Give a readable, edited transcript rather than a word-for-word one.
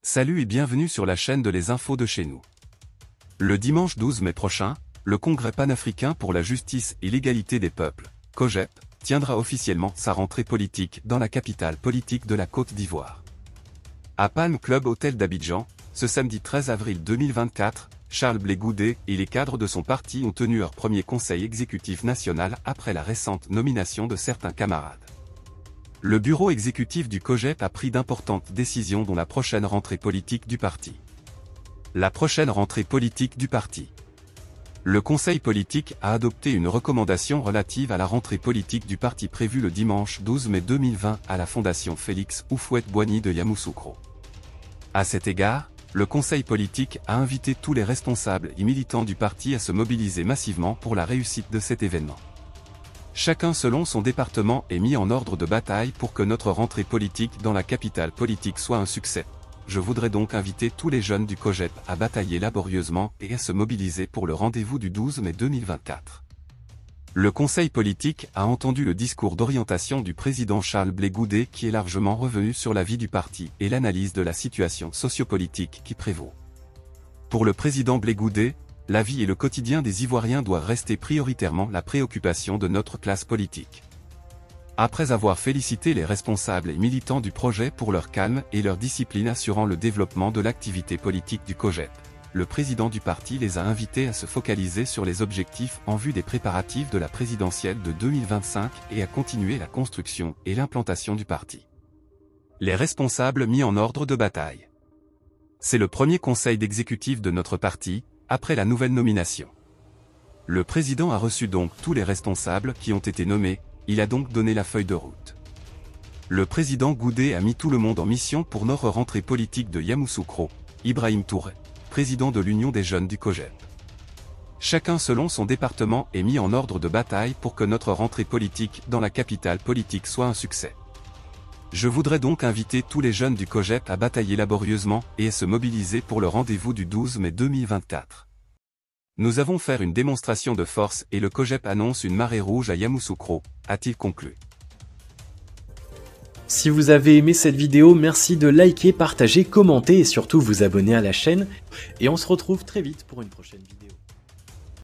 Salut et bienvenue sur la chaîne de Les Infos de chez nous. Le dimanche 12 mai prochain, le Congrès panafricain pour la justice et l'égalité des peuples, COJEP, tiendra officiellement sa rentrée politique dans la capitale politique de la Côte d'Ivoire. À Palm Club Hôtel d'Abidjan, ce samedi 13 avril 2024, Charles Blé Goudé et les cadres de son parti ont tenu leur premier conseil exécutif national après la récente nomination de certains camarades. Le bureau exécutif du COJEP a pris d'importantes décisions dont la prochaine rentrée politique du parti. La prochaine rentrée politique du parti. Le Conseil politique a adopté une recommandation relative à la rentrée politique du parti prévue le dimanche 12 mai 2020 à la Fondation Félix Houphouët-Boigny de Yamoussoukro. À cet égard, le Conseil politique a invité tous les responsables et militants du parti à se mobiliser massivement pour la réussite de cet événement. Chacun selon son département est mis en ordre de bataille pour que notre rentrée politique dans la capitale politique soit un succès. Je voudrais donc inviter tous les jeunes du COJEP à batailler laborieusement et à se mobiliser pour le rendez-vous du 12 mai 2024. Le Conseil politique a entendu le discours d'orientation du président Charles Blé Goudé qui est largement revenu sur la vie du parti et l'analyse de la situation sociopolitique qui prévaut. Pour le président Blé Goudé, la vie et le quotidien des Ivoiriens doivent rester prioritairement la préoccupation de notre classe politique. Après avoir félicité les responsables et militants du projet pour leur calme et leur discipline assurant le développement de l'activité politique du COJEP, le président du parti les a invités à se focaliser sur les objectifs en vue des préparatifs de la présidentielle de 2025 et à continuer la construction et l'implantation du parti. Les responsables mis en ordre de bataille. C'est le premier conseil d'exécutif de notre parti, après la nouvelle nomination. Le président a reçu donc tous les responsables qui ont été nommés, il a donc donné la feuille de route. Le président Goudé a mis tout le monde en mission pour notre rentrée politique de Yamoussoukro, Ibrahim Touré, président de l'Union des jeunes du COJEP. Chacun selon son département est mis en ordre de bataille pour que notre rentrée politique dans la capitale politique soit un succès. Je voudrais donc inviter tous les jeunes du COJEP à batailler laborieusement et à se mobiliser pour le rendez-vous du 12 mai 2024. Nous avons fait une démonstration de force et le COJEP annonce une marée rouge à Yamoussoukro, a-t-il conclu. Si vous avez aimé cette vidéo, merci de liker, partager, commenter et surtout vous abonner à la chaîne. Et on se retrouve très vite pour une prochaine vidéo.